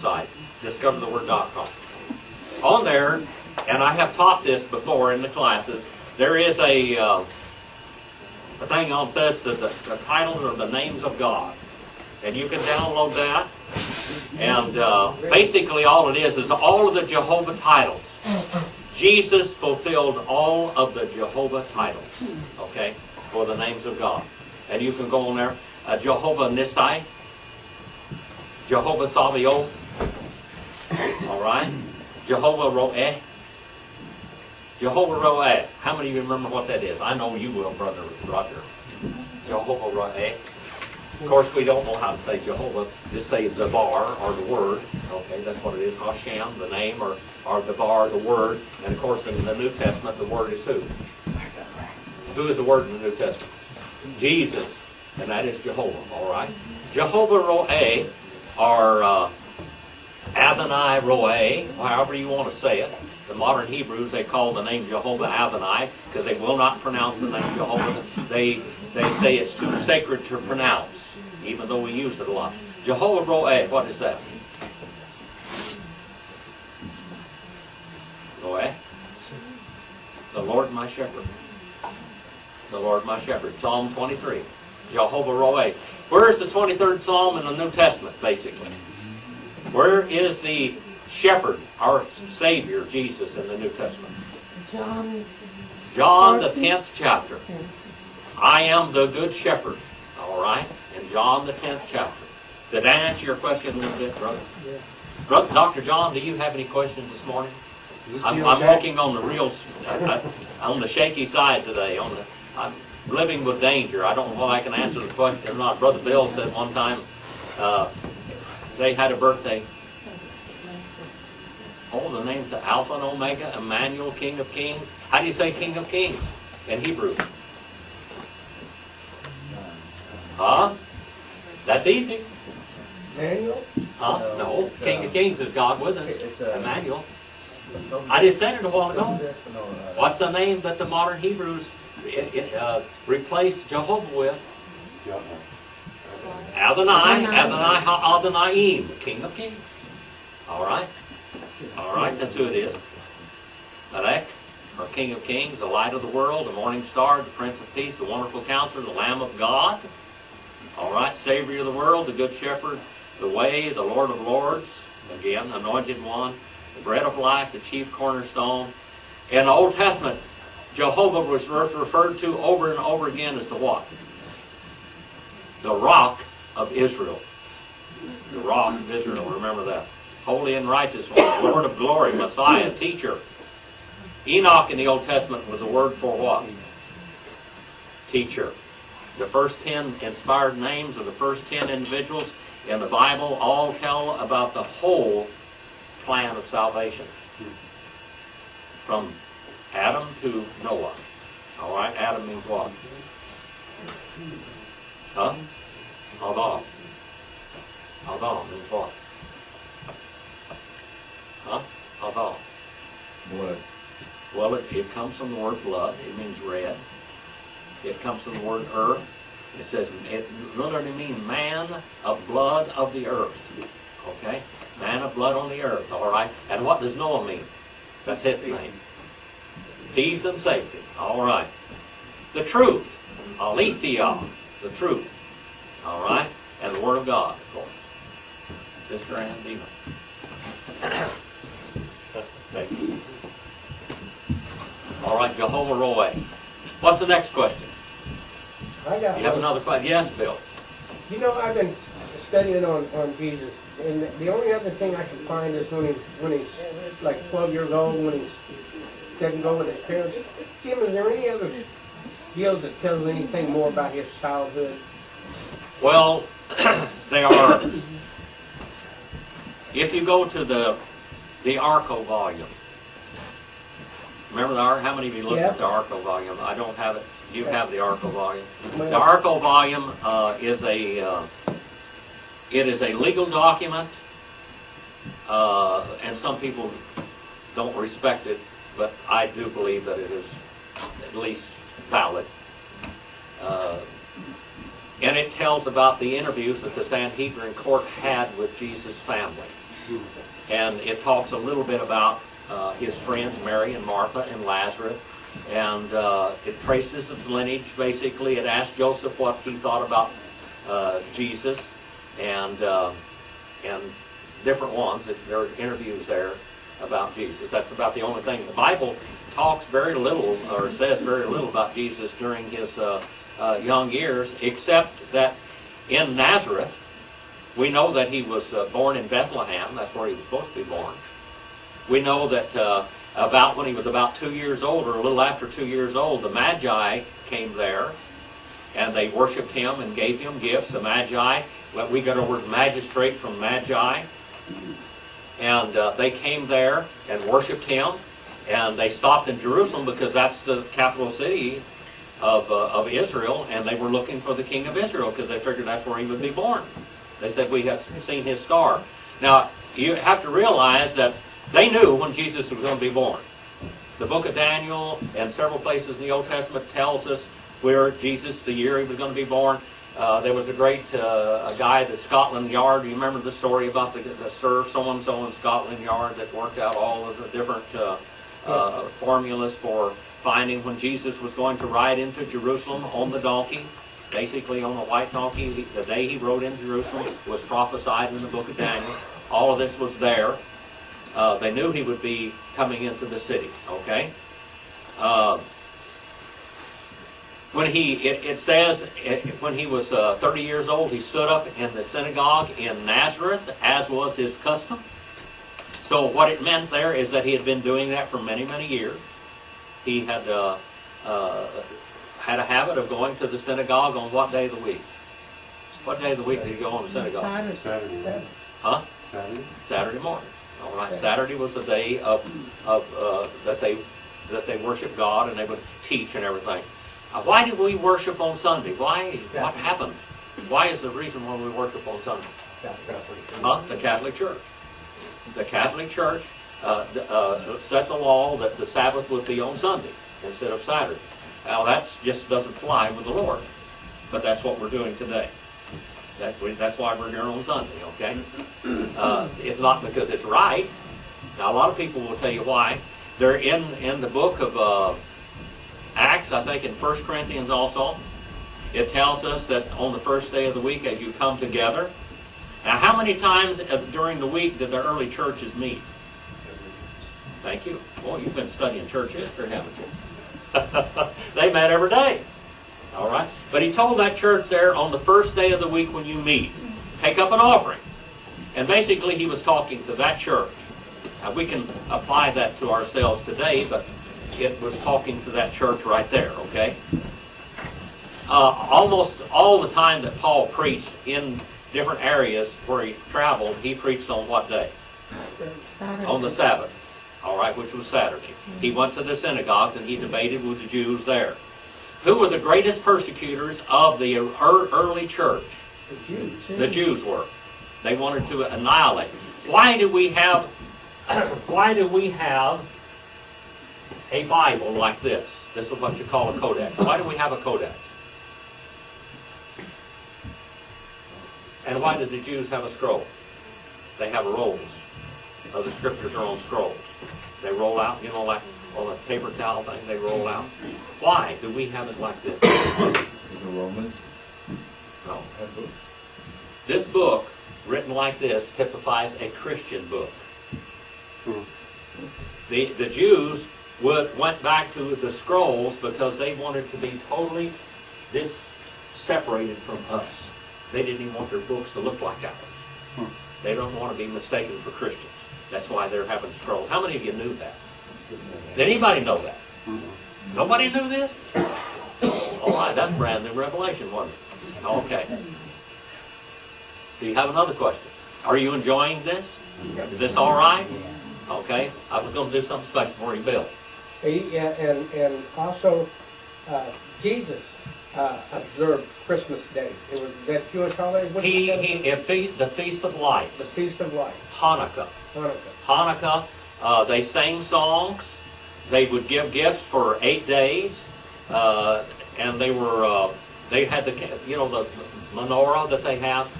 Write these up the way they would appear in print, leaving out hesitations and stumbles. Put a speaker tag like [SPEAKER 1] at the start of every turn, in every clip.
[SPEAKER 1] site, discovertheword.com. On there, and I have taught this before in the classes, there is a thing on says that the titles are the names of God. And you can download that. And basically all it is all of the Jehovah titles. Jesus fulfilled all of the Jehovah titles, okay, for the names of God. And you can go on there, Jehovah Nissi, Jehovah Sabaoth, all right, Jehovah Roeh, Jehovah Roeh. How many of you remember what that is? I know you will, Brother Roger. Jehovah Roeh. Of course, we don't know how to say Jehovah. Just say the bar or the word. Okay, that's what it is. Hashem, the name, or the bar, the word. And of course, in the New Testament, the word is who? Who is the word in the New Testament? Jesus. And that is Jehovah, all right? Jehovah Roeh, or Adonai Roeh, however you want to say it. The modern Hebrews, they call the name Jehovah Adonai because they will not pronounce the name Jehovah. They say it's too sacred to pronounce, even though we use it a lot. Jehovah Roeh, what is that? Roeh? The Lord my shepherd. The Lord my shepherd. Psalm 23. Jehovah Roeh. Where is the 23rd Psalm in the New Testament, basically? Where is the shepherd, our Savior, Jesus, in the New Testament? John, the 10th chapter. I am the good shepherd. All right? In John, the 10th chapter. Did I answer your question a little bit, brother?
[SPEAKER 2] Yeah.
[SPEAKER 1] Brother, Dr. John, do you have any questions this morning? I'm working on the real, on the shaky side today. I'm living with danger. I don't know if I can answer the question or not. Brother Bill said one time they had a birthday. Oh, the name's Alpha and Omega, Emmanuel, King of Kings. How do you say King of Kings in Hebrew? Huh? That's easy.
[SPEAKER 2] Emmanuel?
[SPEAKER 1] Huh? No. King of Kings is God with us. Emmanuel. I just said it a while ago. What's the name that the modern Hebrews replaced Jehovah with? Adonai, Adonai, King of Kings. All right. All right, that's who it is. Melech, or King of Kings, the light of the world, the morning star, the Prince of Peace, the wonderful counselor, the Lamb of God. All right, Savior of the world, the good shepherd, the way, the Lord of lords, again, anointed one, the bread of life, the chief cornerstone. In the Old Testament, Jehovah was referred to over and over again as the what? The rock of Israel. The rock of Israel, remember that. Holy and righteous one, Lord of glory, Messiah, teacher. Enoch in the Old Testament was a word for what? Teacher. The first 10 inspired names of the first 10 individuals in the Bible all tell about the whole plan of salvation. From Adam to Noah. All right, Adam means what? Huh? Adam. Adam means what? Huh? Adam.
[SPEAKER 3] Blood.
[SPEAKER 1] Well, it comes from the word blood. It means red. It comes from the word earth. It says, it literally means man of blood of the earth. Okay? Man of blood on the earth. All right? And what does Noah mean? That's his name. Peace and safety. All right. The truth. Aletheia. The truth. All right? And the Word of God, of course. Sister Ann Dina. Thank you. All right, Jehovah Roeh. What's the next question?
[SPEAKER 2] I got
[SPEAKER 1] You have another question? Yes, Bill.
[SPEAKER 2] You know, I've been studying on Jesus, and the only other thing I can find is when he's like 12 years old, when he doesn't go with his parents. Jim, is there any other deals that tells anything more about his childhood?
[SPEAKER 1] Well, they are. If you go to the Arco volume, remember the Arco? How many of you looked at the Arco volume? I don't have it. You have the Arco volume. The Arco volume is a legal document, and some people don't respect it, but I do believe that it is at least valid. And it tells about the interviews that the Sanhedrin court had with Jesus' family. And it talks a little bit about his friends Mary and Martha and Lazarus. And it traces his lineage, basically. It asks Joseph what he thought about Jesus, and different ones. There are interviews there about Jesus. That's about the only thing. The Bible talks very little, or says very little about Jesus during his young years, except that in Nazareth, we know that he was born in Bethlehem. That's where he was supposed to be born. We know that about when he was about 2 years old, or a little after 2 years old, the Magi came there, and they worshipped him and gave him gifts. The Magi, we got our word magistrate from Magi, and they came there and worshipped him, and they stopped in Jerusalem because that's the capital city of Israel, and they were looking for the king of Israel because they figured that's where he would be born. They said, we have seen his star. Now, you have to realize that they knew when Jesus was going to be born. The book of Daniel and several places in the Old Testament tells us where Jesus, the year he was going to be born. There was a great a guy at Scotland Yard. You remember the story about the Sir so-and-so in Scotland Yard that worked out all of the different formulas for finding when Jesus was going to ride into Jerusalem on the donkey, basically on a white donkey. The day he rode into Jerusalem was prophesied in the book of Daniel. All of this was there. They knew he would be coming into the city, okay? It says when he was 30 years old, he stood up in the synagogue in Nazareth, as was his custom. So what it meant there is that he had been doing that for many, many years. He had a habit of going to the synagogue on what day of the week? What day of the week did he go on the synagogue?
[SPEAKER 3] Saturday.
[SPEAKER 1] Huh?
[SPEAKER 3] Saturday.
[SPEAKER 1] Saturday morning. All right. Saturday was the day of that they worship God, and they would teach and everything. Why did we worship on Sunday? Why? What happened? Why is the reason why we worship on Sunday? The Catholic Church. The Catholic Church set the law that the Sabbath would be on Sunday instead of Saturday. Now that just doesn't fly with the Lord, but that's what we're doing today. That's why we're here on Sunday, okay? It's not because it's right. Now, a lot of people will tell you why. They're in the book of Acts, I think in 1 Corinthians also. It tells us that on the first day of the week as you come together. Now, how many times during the week did the early churches meet? Thank you. Boy, you've been studying church history, haven't you? They met every day. All right? But he told that church there, on the first day of the week when you meet, take up an offering. And basically he was talking to that church. Now we can apply that to ourselves today, but it was talking to that church right there, okay? Almost all the time that Paul preached in different areas where he traveled, he preached on what day?
[SPEAKER 4] Saturday.
[SPEAKER 1] On the Sabbath. All right, which was Saturday. He went to the synagogues and he debated with the Jews there. Who were the greatest persecutors of the early church?
[SPEAKER 2] The Jews.
[SPEAKER 1] The Jews were. They wanted to annihilate. Why do we have a Bible like this? This is what you call a codex. Why do we have a codex? And why did the Jews have a scroll? They have rolls. The scriptures are on scrolls. They roll out, like on a paper towel thing, they roll out. Why do we have it like this?
[SPEAKER 3] Is it Romans?
[SPEAKER 1] No. This book, written like this, typifies a Christian book. The Jews went back to the scrolls because they wanted to be totally separated from us. They didn't even want their books to look like ours. They don't want to be mistaken for Christians. That's why they're having scrolls. How many of you knew that? Did anybody know that? Nobody knew this? All right, that's brand new revelation, wasn't it? Okay. Do you have another question? Are you enjoying this? Is this all right? Okay. I was going to do something special for you, Bill.
[SPEAKER 2] And also, Jesus observed Christmas Day. It was that Jewish holiday.
[SPEAKER 1] The Feast of Lights.
[SPEAKER 2] The Feast of Lights.
[SPEAKER 1] Hanukkah. They sang songs. They would give gifts for 8 days, and they had the menorah that they have.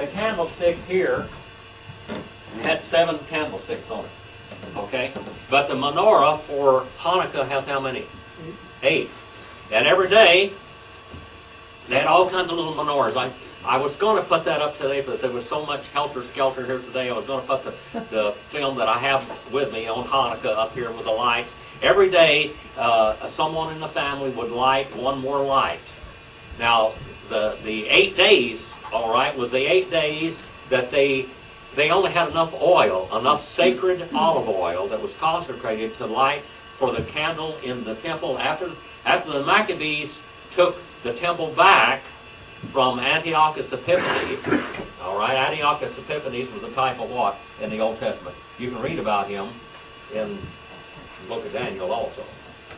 [SPEAKER 1] the candlestick here had 7 candlesticks on it. Okay? But the menorah for Hanukkah has how many? 8. And every day, they had all kinds of little menorahs. I was going to put that up today, but there was so much helter-skelter here today. I was going to put the film that I have with me on Hanukkah up here with the lights. Every day, someone in the family would light one more light. Now, the 8 days, all right, was the 8 days that they only had enough oil, enough sacred olive oil that was consecrated to light for the candle in the temple. After the Maccabees took the temple back from Antiochus Epiphanes, all right, Antiochus Epiphanes was a type of what in the Old Testament? You can read about him in the book of Daniel also,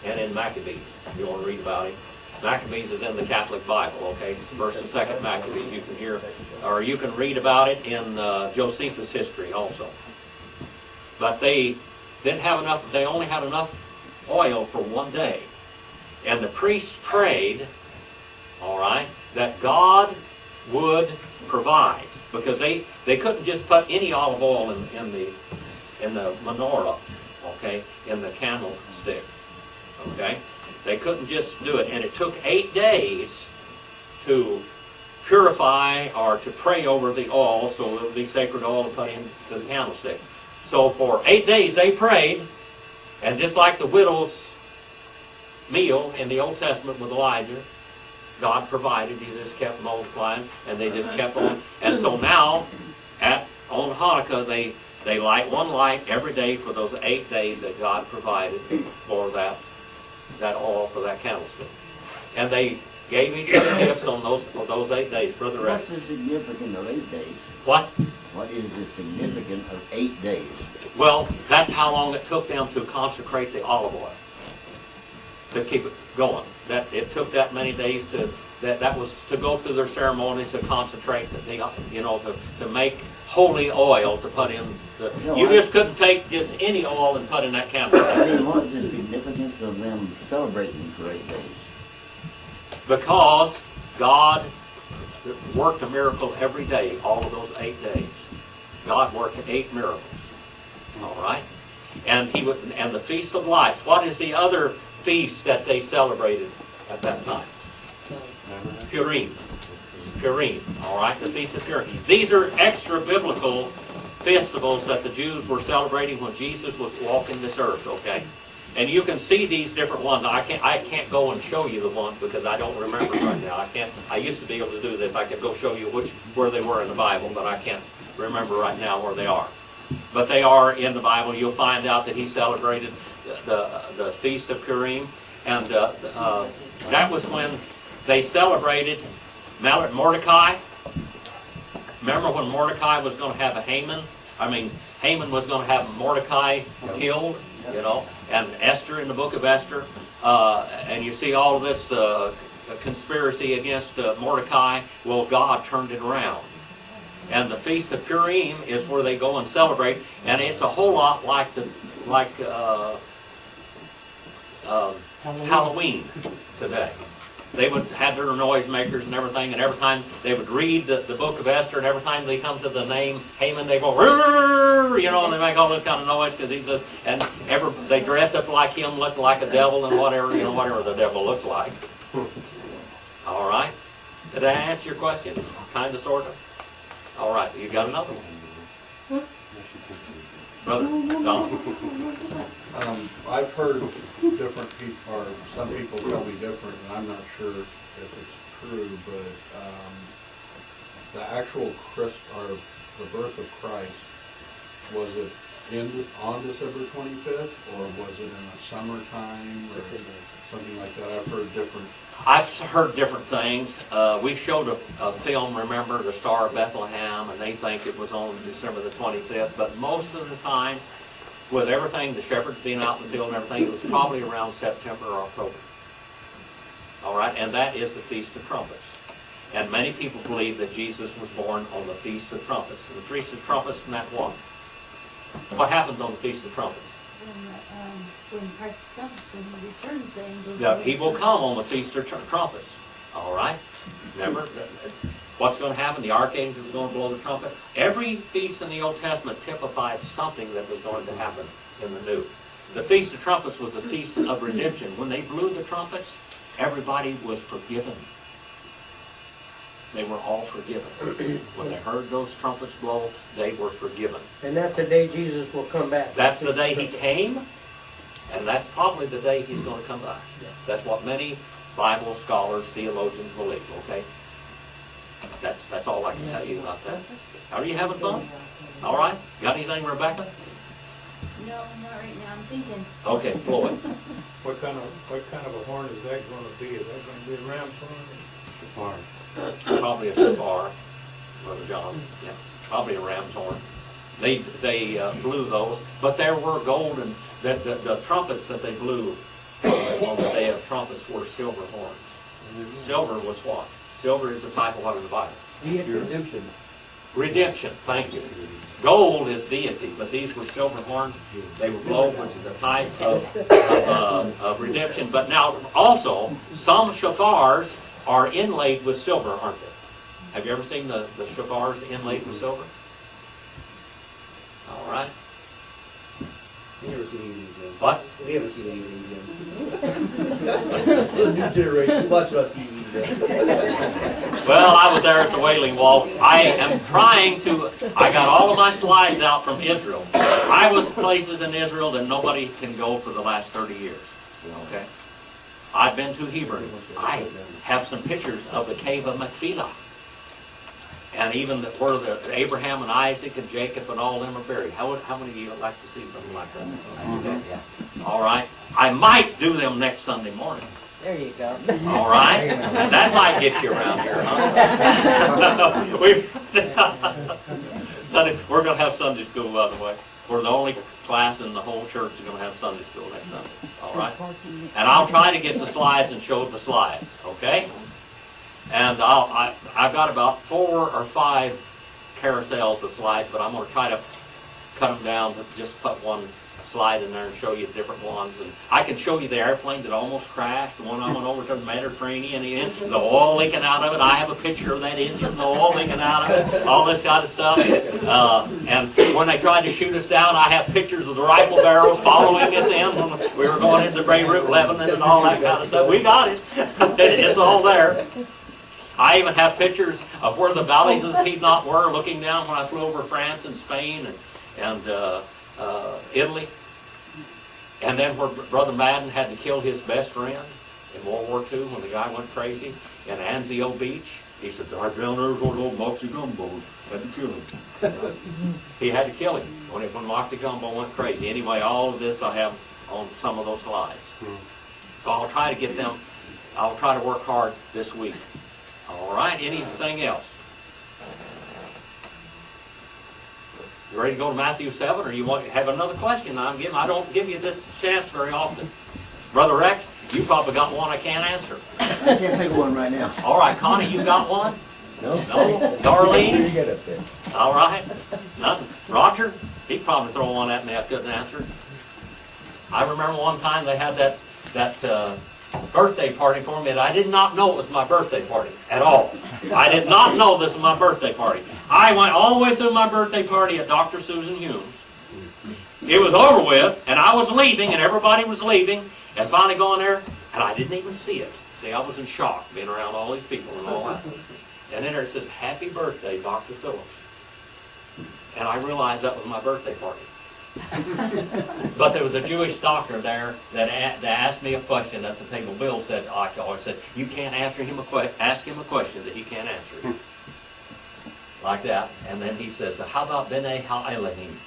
[SPEAKER 1] and in Maccabees. You want to read about him. Maccabees is in the Catholic Bible, okay? First and Second Maccabees. You can hear, or you can read about it in Josephus' history also. But they didn't have enough. They only had enough oil for one day, and the priests prayed, all right, that God would provide, because they couldn't just put any olive oil in the menorah, okay, in the candlestick, okay. They couldn't just do it, and it took 8 days to purify or to pray over the oil so it would be sacred oil to put into the candlestick. So for 8 days they prayed, and just like the widow's meal in the Old Testament with Elijah, God provided. He just kept multiplying, and they just kept on. And so now, on Hanukkah, they light one light every day for those 8 days that God provided for that oil for that candlestick. And they gave each other gifts on those 8 days. Brother Rex.
[SPEAKER 4] What's the significance of 8 days?
[SPEAKER 1] What?
[SPEAKER 4] What is the significance of 8 days?
[SPEAKER 1] Well, that's how long it took them to consecrate the olive oil, to keep it going. That it took that many days that was to go through their ceremonies to concentrate to make holy oil to put in you just couldn't take just any oil and put in that candle.
[SPEAKER 4] I mean, what's the significance of them celebrating for 8 days?
[SPEAKER 1] Because God worked a miracle every day, all of those 8 days. God worked 8 miracles. All right? And the Feast of Lights. What is the other feast that they celebrated at that time? Purim. Purim. All right? The Feast of Purim. These are extra biblical festivals that the Jews were celebrating when Jesus was walking this earth, okay? And you can see these different ones. I can't go and show you the ones because I don't remember right now. I used to be able to do this. I could go show you where they were in the Bible, but I can't remember right now where they are. But they are in the Bible. You'll find out that he celebrated the Feast of Purim, and that was when they celebrated Mordecai. Remember when Mordecai was going to have Haman was going to have Mordecai killed, and Esther in the book of Esther, and you see all of this conspiracy against Mordecai. Well, God turned it around. And the Feast of Purim is where they go and celebrate, and it's a whole lot like Halloween today. They would have their noisemakers and everything, and every time they would read the book of Esther, and every time they come to the name Haman, they go, and they make all this kind of noise because they dress up like him, look like a devil, and whatever the devil looks like. All right, did I answer your question? Kind of, sort of. All right, you got another one, brother Don.
[SPEAKER 5] I've heard different people, or some people tell me different, and I'm not sure if it's true, but the actual the birth of Christ, was it on December 25th, or was it in the summertime, or something like that? I've heard different
[SPEAKER 1] things. We showed a film, remember, The Star of Bethlehem, and they think it was on December the 25th, but most of the time, with everything, the shepherds being out in the field and everything, it was probably around September or October. All right, and that is the Feast of Trumpets. And many people believe that Jesus was born on the Feast of Trumpets. And the Feast of Trumpets from that one. What happens on the Feast of Trumpets?
[SPEAKER 6] When Christ comes, when he returns, the angels...
[SPEAKER 1] Yeah, he will come on the Feast of Trumpets. All right? Remember? what's going to happen. The archangel is going to blow the trumpet. Every feast in the Old Testament typified something that was going to happen in the New. The Feast of Trumpets was a feast of redemption. When they blew the trumpets, everybody was forgiven. They were all forgiven. When they heard those trumpets blow, they were forgiven.
[SPEAKER 2] And that's the day Jesus will come back.
[SPEAKER 1] That's the day he came, and that's probably the day he's going to come back. That's what many Bible scholars, theologians believe, okay? That's all I can tell you about that. Are you having fun? All right? Got anything, Rebecca?
[SPEAKER 6] No, not right now, I'm thinking.
[SPEAKER 1] Okay, Floyd.
[SPEAKER 7] What kind of a horn is that going to be? Is that going to be a ram's horn?
[SPEAKER 1] Probably a shofar, Brother John. Yeah, probably a ram's horn. They blew those, but there were golden. The trumpets that they blew on the day of trumpets were silver horns. Silver was what? Silver is the type of what in the Bible?
[SPEAKER 2] Redemption.
[SPEAKER 1] Redemption. Thank you. Gold is deity, but these were silver horns. They were blown, which is a type of redemption. But now also, some shofars are inlaid with silver, aren't they? Have you ever seen the shofars inlaid with silver? All right.
[SPEAKER 8] You never seen anything, Jim.
[SPEAKER 1] What?
[SPEAKER 8] We haven't seen anything, Jim. The new generation, watch about TV, Jim.
[SPEAKER 1] Well, I was there at the Wailing Wall. I am trying to, I got all of my slides out from Israel. I was places in Israel that nobody can go for the last 30 years. Okay? I've been to Hebron. I have some pictures of the cave of Machpelah. And even where the Abraham and Isaac and Jacob and all of them are buried. How many of you would like to see something like that? Okay, yeah. All right. I might do them next Sunday morning.
[SPEAKER 2] There you go.
[SPEAKER 1] All right. That might get you around here, huh? We're going to have Sunday school, by the way. We're the only class in the whole church that's going to have Sunday school next Sunday. All right. And I'll try to get the slides and show the slides. Okay. And I've got about 4 or 5 carousels of slides, but I'm going to try to cut them down to just put one slide in there and show you different ones. And I can show you the airplane that almost crashed, the one I went over to the Mediterranean in, the oil leaking out of it. I have a picture of that engine, the oil leaking out of it, all this kind of stuff. And when they tried to shoot us down, I have pictures of the rifle barrels following us in when we were going into Beirut, Lebanon, and all that kind of stuff. We got it. It's all there. I even have pictures of where the valleys of the Piedmont were, looking down when I flew over France and Spain and Italy. And then where Brother Madden had to kill his best friend in World War II when the guy went crazy in Anzio Beach. He said, "I found those old Moxie Gumbo. Had to kill him." He had to kill him when Moxie Gumbo went crazy. Anyway, all of this I have on some of those slides. So I'll try to get them. I'll try to work hard this week. All right, anything else? You ready to go to Matthew 7, or you want to have another question? I don't give you this chance very often. Brother Rex, you probably got one I can't answer.
[SPEAKER 8] I can't think of one right now.
[SPEAKER 1] All right, Connie, you got one?
[SPEAKER 8] No.
[SPEAKER 1] No? Darlene?
[SPEAKER 8] You get up there.
[SPEAKER 1] All right. Nothing. Roger? He'd probably throw one at me I couldn't answer. I remember one time they had that birthday party for me, and I did not know it was my birthday party at all. I did not know this was my birthday party. I went all the way through my birthday party at Dr. Susan Hume's. It was over with, and I was leaving, and everybody was leaving, and finally going there, and I didn't even see it. See, I was in shock being around all these people and all that. And then there it says, "Happy birthday, Dr. Phillips." And I realized that was my birthday party. But there was a Jewish doctor there that asked me a question at the table. Bill said, I always said, "You can't ask him a question that he can't answer." Like that. And then he says, "How about B'nai Ha-Elohim?"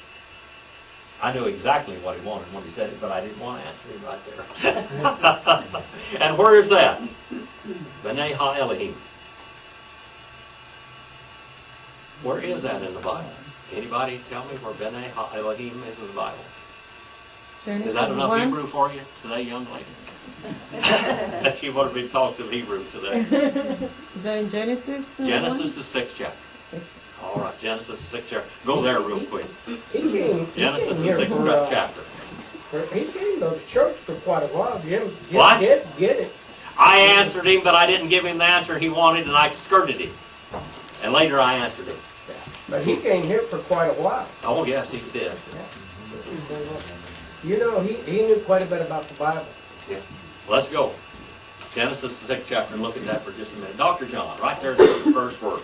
[SPEAKER 1] I knew exactly what he wanted when he said it, but I didn't want to answer him right there. And where is that? B'nai Ha-Elohim. Where is that in the Bible? Anybody tell me where B'nai Ha-Elohim is in the Bible? Is that enough Hebrew for you today, young lady? She wanted me to talk to Hebrew today.
[SPEAKER 9] Then Genesis?
[SPEAKER 1] Genesis, the 6th chapter. All right, Genesis, the 6th chapter. Go there real quick. Genesis, the 6th chapter.
[SPEAKER 2] He came to the church for quite a while. Jim
[SPEAKER 1] What?
[SPEAKER 2] Get it.
[SPEAKER 1] I answered him, but I didn't give him the answer he wanted, and I skirted him. And later I answered him.
[SPEAKER 2] But he came here for quite a while.
[SPEAKER 1] Oh, yes, he did.
[SPEAKER 2] You know, he knew quite a bit about the Bible.
[SPEAKER 1] Yeah. Let's go. Genesis, the 6th chapter, and look at that for just a minute. Dr. John, right there, the first verse.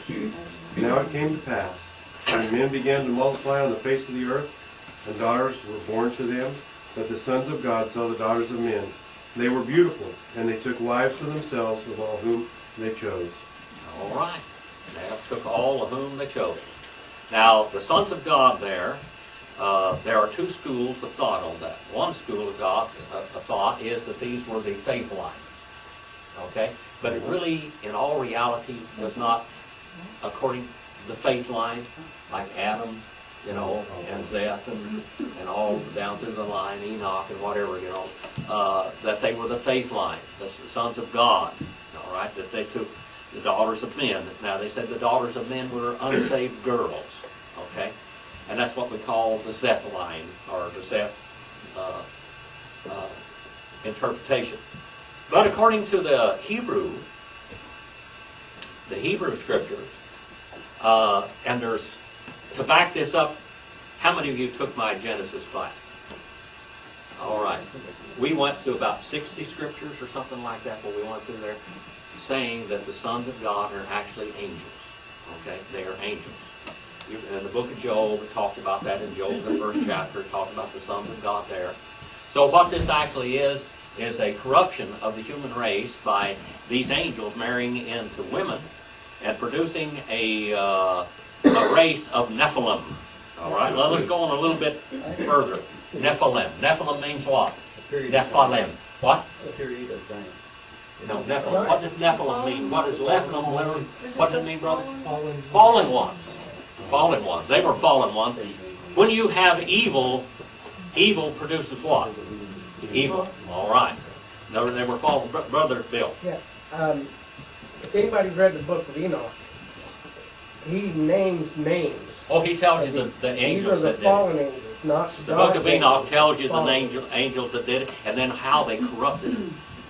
[SPEAKER 10] Now it came to pass, when men began to multiply on the face of the earth, and daughters were born to them, that the sons of God saw the daughters of men. They were beautiful, and they took wives for themselves of all whom they chose.
[SPEAKER 1] All right. They took all of whom they chose. Now, the sons of God there are two schools of thought on that. One school of thought is that these were the faith lines. Okay? But it really, in all reality, does not, according to the faith line, like Adam, you know, and Seth, and all down through the line, Enoch and whatever, you know, that they were the faith line, the sons of God, all right, that they took the daughters of men. Now, they said the daughters of men were unsaved girls, okay? And that's what we call the Seth line, or the Seth interpretation. But according to the Hebrew scriptures, and there's, to back this up, how many of you took my Genesis class? All right. We went through about 60 scriptures or something like that, but we went through there saying that the sons of God are actually angels. Okay? They are angels. In the book of Job, it talked about that in Job, the 1st chapter. It talked about the sons of God there. So what this actually is a corruption of the human race by these angels marrying into women and producing a race of Nephilim. All right, well, let's go on a little bit further. Nephilim. Nephilim means what? Nephilim. What? No, Nephilim. What does Nephilim mean? What does Nephilim literally? What does it mean, brother? Fallen ones. Fallen ones. They were fallen ones. When you have evil, evil produces what? Evil. All right. No, they were fallen. Brother Bill.
[SPEAKER 2] Yeah. If anybody's read the book of Enoch, he names names.
[SPEAKER 1] Oh, he tells you the angels that
[SPEAKER 2] These are the
[SPEAKER 1] did it.
[SPEAKER 2] fallen angels, not
[SPEAKER 1] The book of Enoch tells you the
[SPEAKER 2] fallen
[SPEAKER 1] angels that did it, and then how they corrupted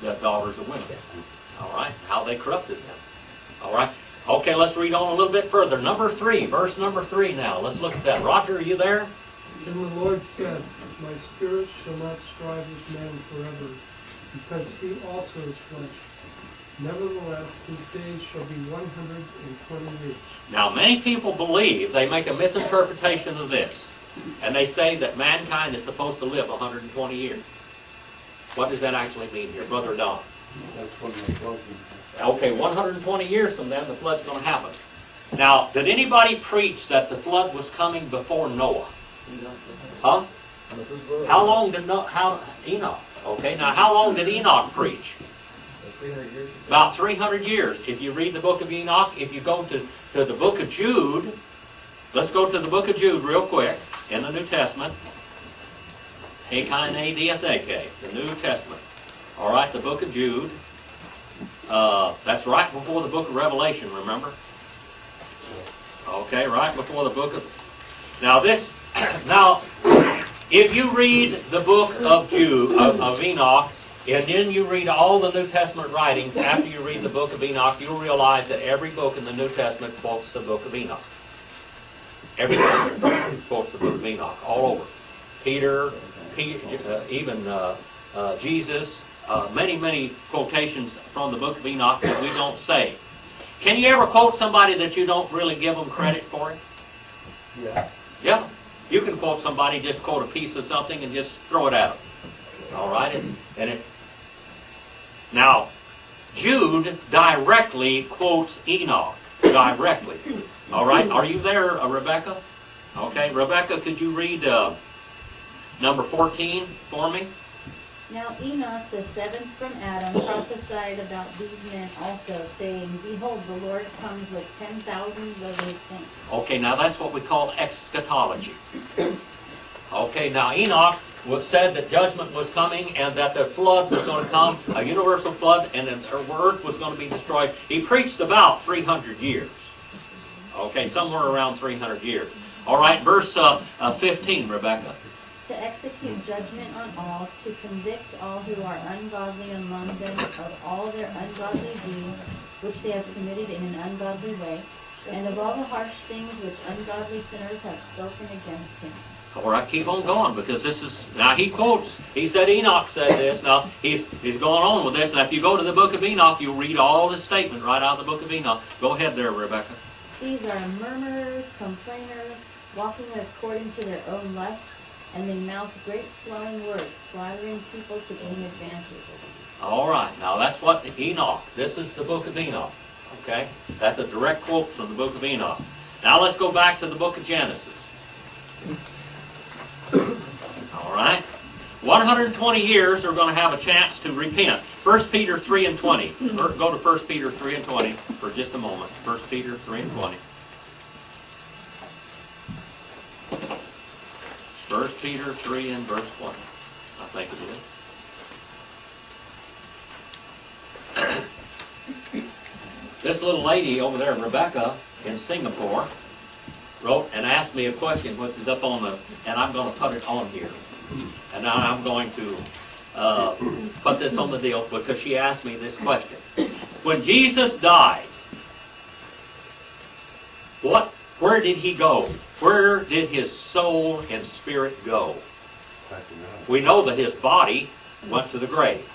[SPEAKER 1] the daughters of women. All right, how they corrupted them. All right. Okay, let's read on a little bit further. Verse number 3 now. Let's look at that. Roger, are you there?
[SPEAKER 11] And the Lord said, My spirit shall not strive with man forever, because he also is flesh. Nevertheless, his days shall be 120 years.
[SPEAKER 1] Now, many people believe, they make a misinterpretation of this, and they say that mankind is supposed to live 120 years. What does that actually mean here, Brother Don?
[SPEAKER 5] That's when the flood came.
[SPEAKER 1] Okay, 120 years from then, the flood's going to happen. Now, did anybody preach that the flood was coming before Noah? Huh? How long did Enoch? Okay, now how long did Enoch preach?
[SPEAKER 8] 300 years.
[SPEAKER 1] About 300 years. If you read the book of Enoch, if you go to the book of Jude, let's go to the book of Jude real quick in the New Testament. Akainadiatheke, the New Testament. All right, the book of Jude. That's right before the book of Revelation, remember? Okay, right before the book of... Now, if you read the book of Jude, of Enoch, and then you read all the New Testament writings, after you read the book of Enoch, you'll realize that every book in the New Testament quotes the book of Enoch. Every book quotes the book of Enoch, all over. Peter, even Jesus, many quotations from the book of Enoch that we don't say. Can you ever quote somebody that you don't really give them credit for it?
[SPEAKER 8] Yeah.
[SPEAKER 1] Yeah. You can quote somebody, just quote a piece of something and just throw it at them. All right? Now, Jude directly quotes Enoch. Directly. All right? Are you there, Rebecca? Okay. Rebecca, could you read number 14 for me?
[SPEAKER 6] Now Enoch, the seventh from Adam, prophesied about these men also, saying, Behold, the Lord comes with 10,000s of his saints.
[SPEAKER 1] Okay, now that's what we call eschatology. Okay, now Enoch said that judgment was coming and that the flood was going to come, a universal flood, and the earth was going to be destroyed. He preached about 300 years. Okay, somewhere around 300 years. All right, verse 15, Rebecca.
[SPEAKER 6] To execute judgment on all, to convict all who are ungodly among them of all their ungodly deeds, which they have committed in an ungodly way, and of all the harsh things which ungodly sinners have spoken against him.
[SPEAKER 1] All right, keep on going, because this is, now he quotes, he said Enoch said this. Now, he's going on with this, and if you go to the book of Enoch, you'll read all this statement right out of the book of Enoch. Go ahead there, Rebecca.
[SPEAKER 6] These are murmurers, complainers, walking according to their own lusts, and they mouth great swelling words, flattering people to gain advantage.
[SPEAKER 1] All right, now that's what Enoch, this is the book of Enoch, okay? That's a direct quote from the book of Enoch. Now let's go back to the book of Genesis. All right? 120 years are going to have a chance to repent. 1 Peter 3 and 20. Go to 1 Peter 3 and 20 for just a moment. 1 Peter 3 and 20. 1 Peter 3 and verse 20. I think it is. This little lady over there, Rebecca, in Singapore, wrote and asked me a question, which is up on the, and I'm going to put it on here. And now I'm going to put this on the deal because she asked me this question. When Jesus died, where did he go? Where did his soul and spirit go? We know that his body went to the grave.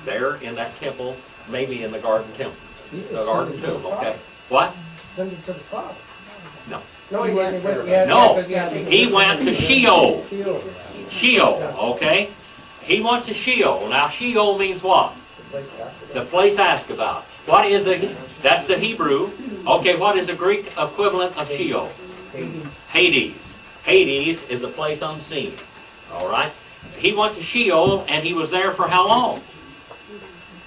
[SPEAKER 1] There in that temple, maybe in the garden temple. The garden tomb, okay? What?
[SPEAKER 2] Send it to the Father.
[SPEAKER 1] No.
[SPEAKER 2] No, he went,
[SPEAKER 1] He went to Sheol. Sheol, okay? He went to Sheol. Now, Sheol means what? The place asked about. What is that's the Hebrew. Okay, what is the Greek equivalent of Sheol? Hades. Hades is a place unseen. All right? He went to Sheol, and he was there for how long?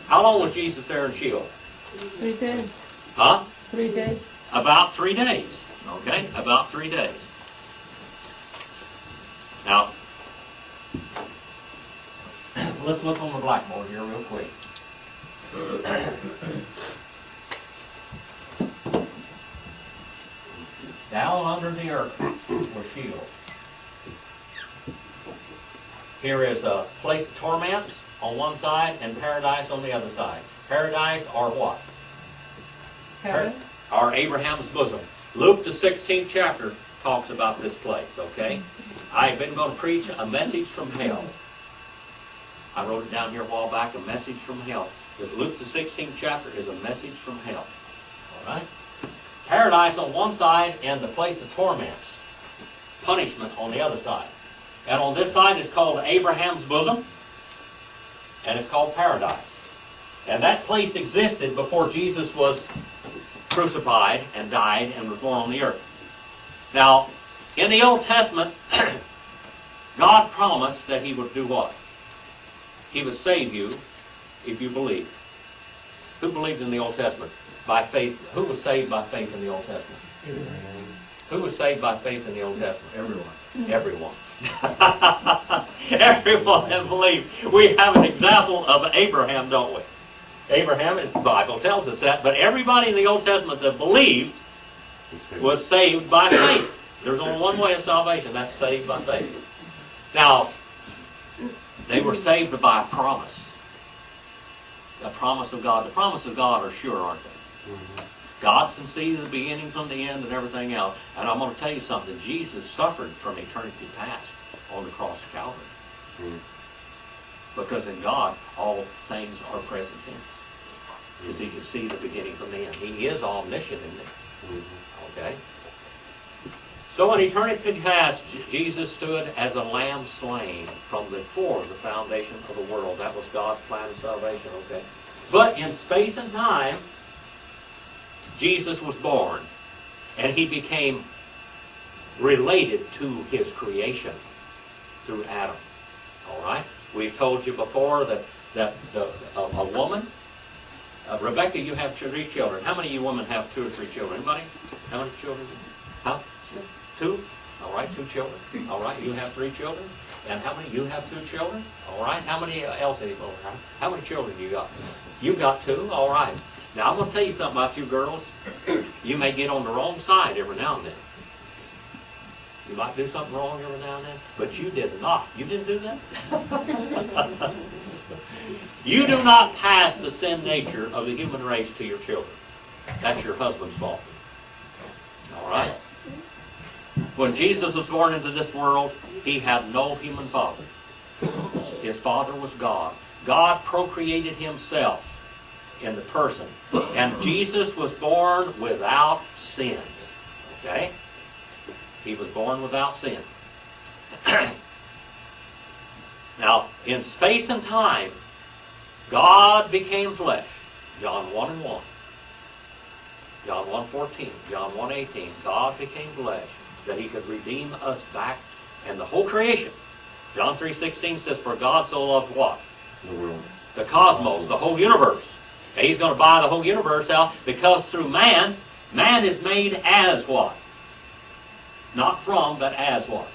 [SPEAKER 1] How long was Jesus there in Sheol?
[SPEAKER 9] 3 days.
[SPEAKER 1] Huh?
[SPEAKER 9] 3 days.
[SPEAKER 1] About 3 days. Okay? About 3 days. Now, let's look on the blackboard here real quick. Down under the earth was Sheol. Here is a place of torments on one side and paradise on the other side. Paradise are what?
[SPEAKER 9] Heaven.
[SPEAKER 1] Are Abraham's bosom. Luke, the 16th chapter, talks about this place, okay? I've been going to preach a message from hell. I wrote it down here a while back, a message from hell. Luke, the 16th chapter, is a message from hell. All right? Paradise on one side and the place of torments. Punishment on the other side. And on this side it's called Abraham's bosom. And it's called paradise. And that place existed before Jesus was crucified and died and was born on the earth. Now, in the Old Testament, God promised that he would do what? He would save you if you believe. Who believed in the Old Testament? By faith. Who was saved by faith in the Old Testament? Who was saved by faith in the Old Testament? Everyone. Everyone that believed. We have an example of Abraham, don't we? Abraham, the Bible tells us that, but everybody in the Old Testament that believed was saved by faith. There's only one way of salvation, that's saved by faith. Now, they were saved by a promise. A promise of God. The promise of God are sure, aren't they? God can see the beginning from the end and everything else. And I'm going to tell you something. Jesus suffered from eternity past on the cross of Calvary. Because in God, all things are present tense. Because he can see the beginning from the end. He is omniscient, isn't he? Okay? So in eternity past, Jesus stood as a lamb slain from before the foundation of the world. That was God's plan of salvation, okay? But in space and time, Jesus was born. And he became related to his creation through Adam. All right? We've told you before that a woman, Rebecca, you have 3 children. How many of you women have 2 or 3 children? Anybody? How many children? Huh? 2? All right, 2 children. All right, you have 3 children. And how many? You have 2 children. All right. How many else? How many children you got? You got 2. All right. Now I'm going to tell you something about you girls. You may get on the wrong side every now and then. You might do something wrong every now and then, but you did not. You didn't do that? You do not pass the sin nature of the human race to your children. That's your husband's fault. All right? When Jesus was born into this world, he had no human father. His father was God. God procreated himself in the person. And Jesus was born without sin. Okay? He was born without sin. Now, in space and time, God became flesh. John 1 and 1. John 1:14. John 1:18. God became flesh that he could redeem us back and the whole creation. John 3:16 says, for God so loved what?
[SPEAKER 3] The world.
[SPEAKER 1] The cosmos, the whole universe. And he's going to buy the whole universe out because through man, man is made as what? Not from, but as what?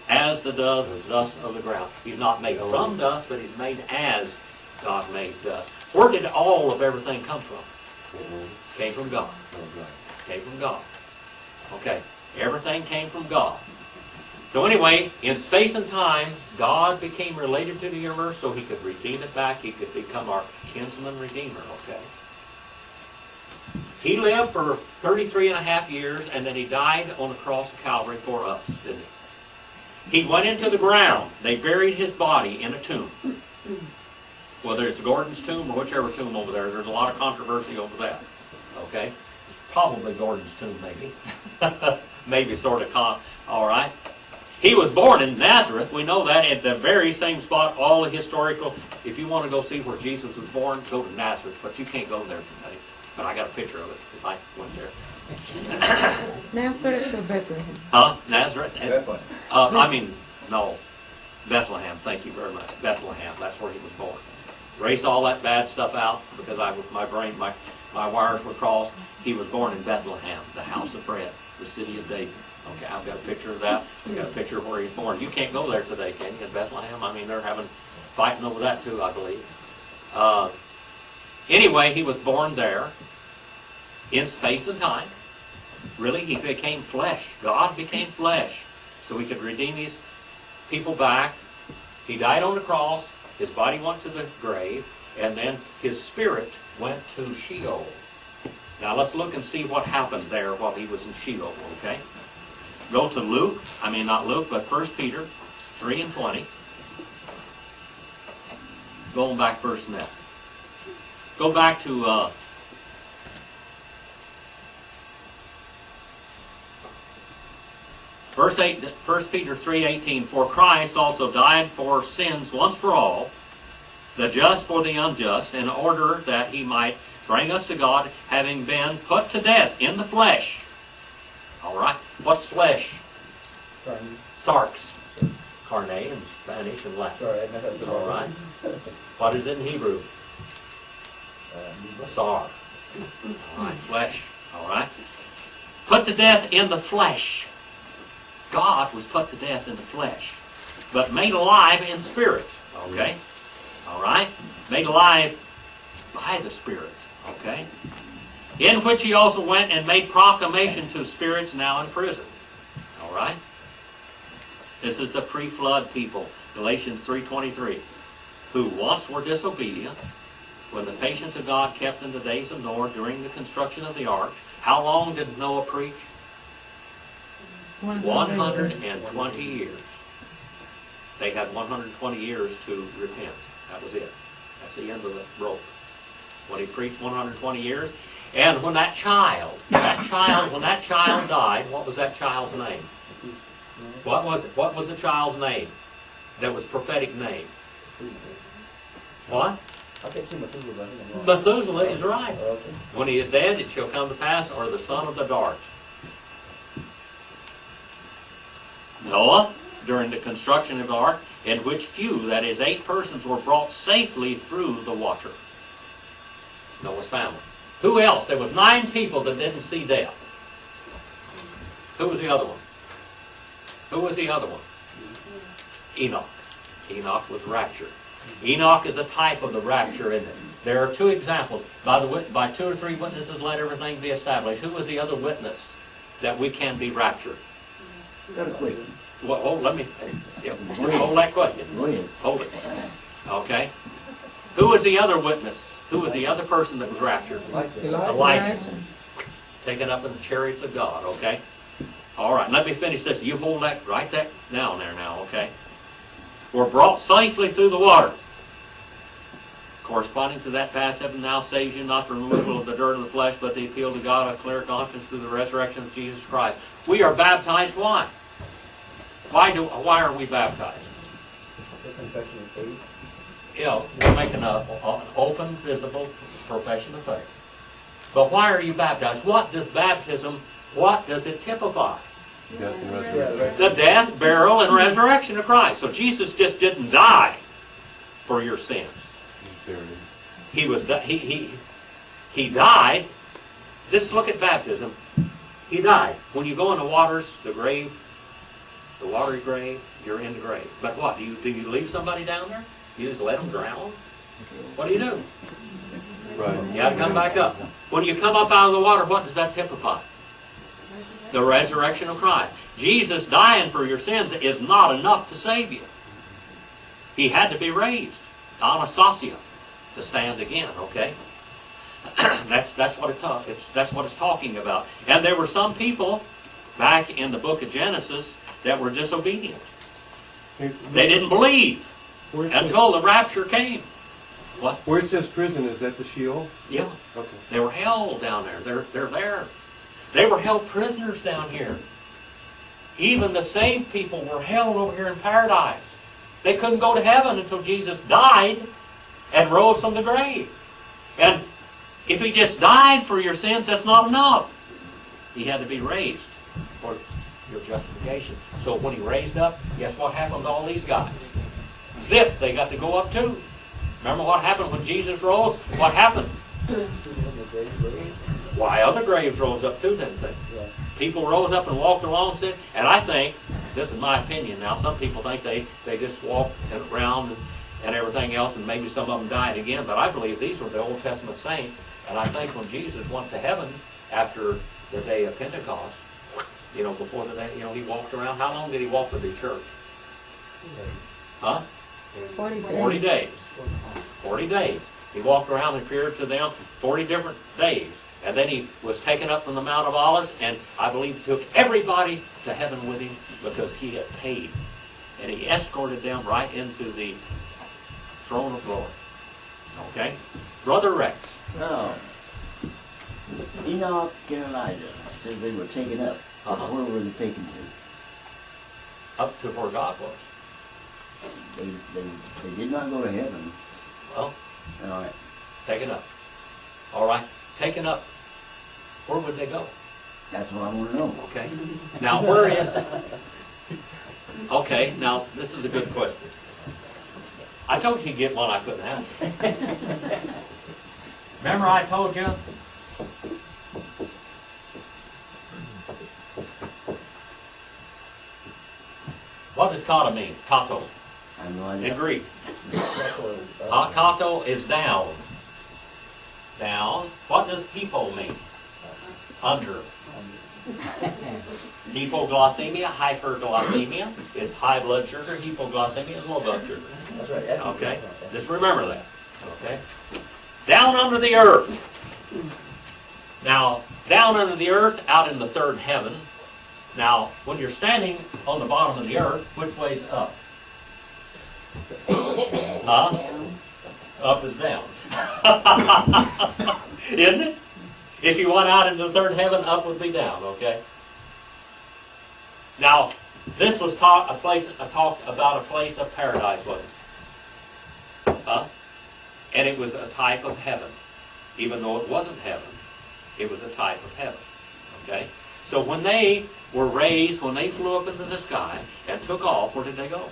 [SPEAKER 1] As the dust of the ground. He's not made from dust, but he's made as God made dust. Where did all of everything come from? Came from God. Came from God. Okay. Everything came from God. So anyway, in space and time, God became related to the universe so he could redeem it back. He could become our kinsman redeemer, okay? He lived for 33 and a half years, and then he died on the cross of Calvary for us, didn't he? He went into the ground. They buried his body in a tomb. Whether it's Gordon's tomb or whichever tomb over there, there's a lot of controversy over that, okay? Probably Gordon's tomb, maybe. Maybe sort of, all right? He was born in Nazareth. We know that at the very same spot. All the historical. If you want to go see where Jesus was born, go to Nazareth. But you can't go there today. But I got a picture of it if I went there.
[SPEAKER 9] Nazareth or Bethlehem?
[SPEAKER 1] Huh? Nazareth?
[SPEAKER 3] Bethlehem.
[SPEAKER 1] No. Bethlehem. Thank you very much. Bethlehem. That's where he was born. Erase all that bad stuff out because my wires were crossed. He was born in Bethlehem, the house of bread, the city of David. Okay, I've got a picture of that. I've got a picture of where he's born. You can't go there today, can you, in Bethlehem? I mean, they're fighting over that too, I believe. Anyway, he was born there in space and time. Really, he became flesh. God became flesh so he could redeem these people back. He died on the cross. His body went to the grave, and then his spirit went to Sheol. Now let's look and see what happened there while he was in Sheol, okay? Go to not Luke, but 1 Peter 3 and 20. Going back first in that. Go back to 1 Peter 3:18. For Christ also died for sins once for all, the just for the unjust, in order that he might bring us to God, having been put to death in the flesh. All right. What's flesh? Sarx. Carne in Spanish and Latin.
[SPEAKER 8] Sorry, I messed up the
[SPEAKER 1] All right. What is it in Hebrew? Sar. All right. Flesh. All right. Put to death in the flesh. God was put to death in the flesh, but made alive in spirit. Okay. All right. Made alive by the Spirit. Okay. In which he also went and made proclamation to spirits now in prison. All right. This is the pre-flood people, Galatians 3:23, who once were disobedient, when the patience of God kept in the days of Noah during the construction of the ark. How long did Noah preach? 120 years. They had 120 years to repent. That was it. That's the end of the rope. When he preached 120 years, and when that child died, what was that child's name? What was it? What was the child's name? That was prophetic name. What?
[SPEAKER 8] I can't see Methuselah.
[SPEAKER 1] Methuselah is right.
[SPEAKER 8] Okay.
[SPEAKER 1] When he is dead, it shall come to pass, or the son of the dart. Noah, during the construction of the ark, in which few, that is 8 persons, were brought safely through the water. Noah's family. Who else? There was 9 people that didn't see death. Who was the other one? Who was the other one? Enoch. Enoch was raptured. Enoch is a type of the rapture, isn't it? There are 2 examples. By 2 or 3 witnesses, let everything be established. Who was the other witness that we can be raptured?
[SPEAKER 4] Got a question.
[SPEAKER 1] Well, hold that question.
[SPEAKER 4] Go ahead.
[SPEAKER 1] Hold it. Okay. Who was the other witness? Who was the other person that was raptured?
[SPEAKER 2] Elijah.
[SPEAKER 1] Elijah. taken up in the chariots of God, okay? All right, let me finish this. You hold that, write that down there now, okay? Were brought safely through the water. Corresponding to that baptism now saves you not the removal of the dirt of the flesh, but the appeal to God of clear conscience through the resurrection of Jesus Christ. We are baptized. Why? Why are we baptized?
[SPEAKER 2] The confession of faith.
[SPEAKER 1] You know, we're making an open, visible profession of faith. But why are you baptized? What does it typify?
[SPEAKER 10] Death and resurrection.
[SPEAKER 1] The death, burial, and resurrection of Christ. So Jesus just didn't die for your sins. He died. Just look at baptism. He died. When you go in the waters, the grave, the watery grave, you're in the grave. But what? Do you leave somebody down there? You just let them drown? What do you do?
[SPEAKER 10] Right.
[SPEAKER 1] You got to come back up. When you come up out of the water, what does that typify? The resurrection of Christ. Jesus dying for your sins is not enough to save you. He had to be raised. Anastasia. To stand again, okay? That's what that's what it's talking about. And there were some people back in the book of Genesis that were disobedient. They didn't believe until the rapture came. What?
[SPEAKER 10] Where it says prison, is that the Sheol?
[SPEAKER 1] Yeah.
[SPEAKER 10] Okay.
[SPEAKER 1] They were held down there. They're there. They were held prisoners down here. Even the saved people were held over here in paradise. They couldn't go to heaven until Jesus died and rose from the grave. And if he just died for your sins, that's not enough. He had to be raised for your justification. So when he raised up, guess what happened to all these guys? Zip, they got to go up too. Remember what happened when Jesus rose? What happened? Why, other graves rose up too, didn't they?
[SPEAKER 2] Yeah.
[SPEAKER 1] People rose up and walked along, and I think, this is my opinion now, some people think they just walked around and everything else, and maybe some of them died again, but I believe these were the Old Testament saints, and I think when Jesus went to heaven after the day of Pentecost, before the day, he walked around. How long did he walk with his church? Huh? 40 days. 40 days. He walked around and appeared to them 40 different days. And then he was taken up from the Mount of Olives, and I believe he took everybody to heaven with him because he had paid. And he escorted them right into the throne of glory. Okay? Brother Rex.
[SPEAKER 4] Now, Enoch and Elijah said they were taken up. Where were they taken to?
[SPEAKER 1] Up to where God was.
[SPEAKER 4] They did not go to heaven.
[SPEAKER 1] Well,
[SPEAKER 4] All right.
[SPEAKER 1] taken up. All right? Taken up. Where would they go?
[SPEAKER 4] That's what I want to know.
[SPEAKER 1] Okay. Now, where is... Okay, now, this is a good question. I told you you'd get one I couldn't answer. Remember I told you? What does kata mean? Kato.
[SPEAKER 4] I have no idea.
[SPEAKER 1] In Greek. Kato is down. Down. What does hypo mean? Under. Hypoglycemia, hyperglycemia is high blood sugar. Hypoglycemia is low blood sugar.
[SPEAKER 2] That's right.
[SPEAKER 1] Okay? Just remember that. Okay? Down under the earth. Now, down under the earth, out in the third heaven. Now, when you're standing on the bottom of the earth, which way's up? Huh? Up is down. Isn't it? If you went out into the third heaven, up would be down, okay? Now, this was talked about a place of paradise, wasn't it? Huh? And it was a type of heaven. Even though it wasn't heaven, it was a type of heaven. Okay? So when they were raised, when they flew up into the sky and took off, where did they go?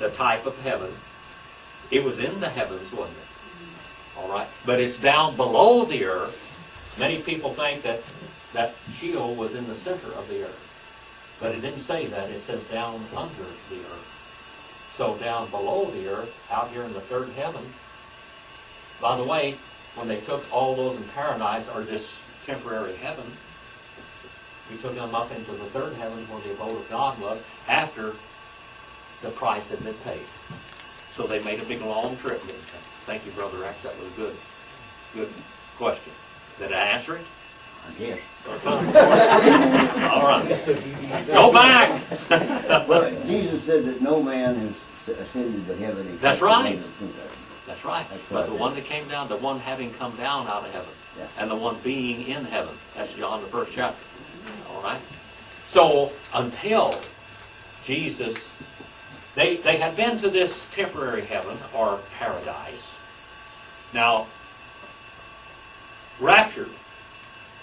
[SPEAKER 1] The type of heaven. It was in the heavens, wasn't it? All right? But it's down below the earth. Many people think that Sheol was in the center of the earth. But it didn't say that. It says down under the earth. So down below the earth, out here in the third heaven. By the way, when they took all those in paradise, or this temporary heaven, we took them up into the third heaven where the abode of God was, after the price had been paid. So they made a big long trip, didn't they? Thank you, Brother Rex. That was good. Good Question. Did I answer it?
[SPEAKER 4] I guess.
[SPEAKER 1] All right. Go back.
[SPEAKER 4] Well, Jesus said that no man has ascended to heaven except
[SPEAKER 1] That's
[SPEAKER 4] the one
[SPEAKER 1] right.
[SPEAKER 4] that's sent up.
[SPEAKER 1] That's right.
[SPEAKER 4] That's
[SPEAKER 1] But
[SPEAKER 4] right.
[SPEAKER 1] the one that came down, the one having come down out of heaven,
[SPEAKER 4] Yeah.
[SPEAKER 1] and the one being in heaven. That's John the 1st chapter. All right. So until Jesus, they had been to this temporary heaven or paradise. Now, raptured.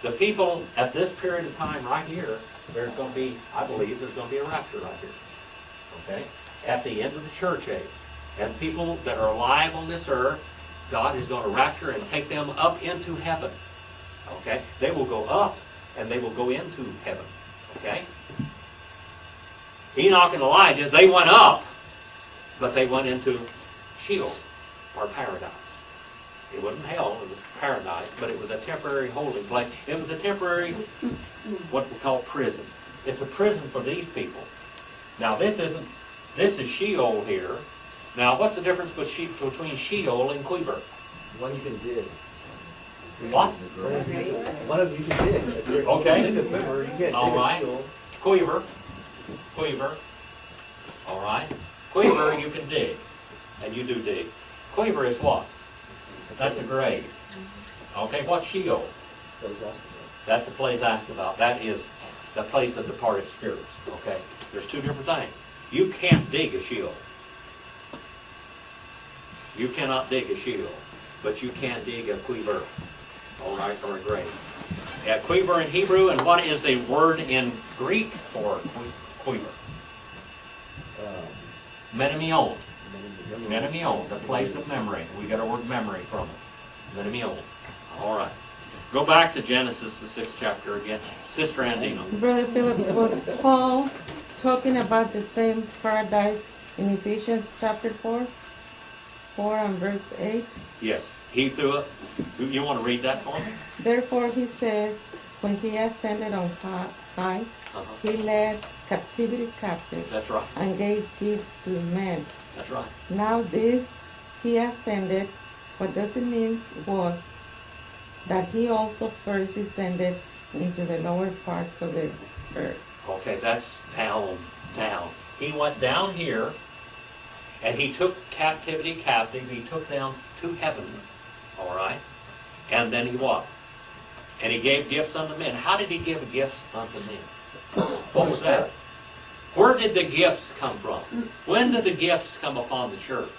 [SPEAKER 1] The people at this period of time right here, there's going to be, I believe, there's going to be a rapture right here. Okay? At the end of the church age. And people that are alive on this earth, God is going to rapture and take them up into heaven. Okay? They will go up and they will go into heaven. Okay? Enoch and Elijah, they went up, but they went into Sheol, or paradise. It wasn't hell, it was paradise, but it was a temporary holding place. It was a temporary, what we call prison. It's a prison for these people. Now this is Sheol here. Now what's the difference between Sheol and Quiver?
[SPEAKER 8] One you can dig.
[SPEAKER 1] What?
[SPEAKER 8] One of them you can dig. If you're
[SPEAKER 1] Okay.
[SPEAKER 8] dig a quiver, you can't
[SPEAKER 1] All
[SPEAKER 8] dig a
[SPEAKER 1] right.
[SPEAKER 8] shield.
[SPEAKER 1] Quiver. All right. Quiver you can dig, and you do dig. Quiver is what? That's a grave. Okay, what's Sheol? That's the place asked about. That is the place of departed spirits. Okay? There's two different things. You can't dig a Sheol. You cannot dig a Sheol, but you can dig a quiver. All right, or a grave. Yeah, quiver in Hebrew, and what is the word in Greek for quiver? Menemion. Menemion, the place of memory. We got a word memory from it. Menemion. All right. Go back to Genesis, the 6th chapter again. Sister Andino.
[SPEAKER 9] Brother Phillips, was Paul talking about the same paradise in Ephesians chapter 4 and verse 8?
[SPEAKER 1] Yes. He threw it. You want to read that for me?
[SPEAKER 9] Therefore he says, when he ascended on high, he led captivity captive
[SPEAKER 1] That's right.
[SPEAKER 9] and gave gifts to men.
[SPEAKER 1] That's right.
[SPEAKER 9] Now this he ascended, what does it mean was that he also first descended into the lower parts of the earth.
[SPEAKER 1] Okay, that's down. He went down here, and he took captivity captive. He took them to heaven. All right? And then he what? And he gave gifts unto men. How did he give gifts unto men? What was that? Where did the gifts come from? When did the gifts come upon the church?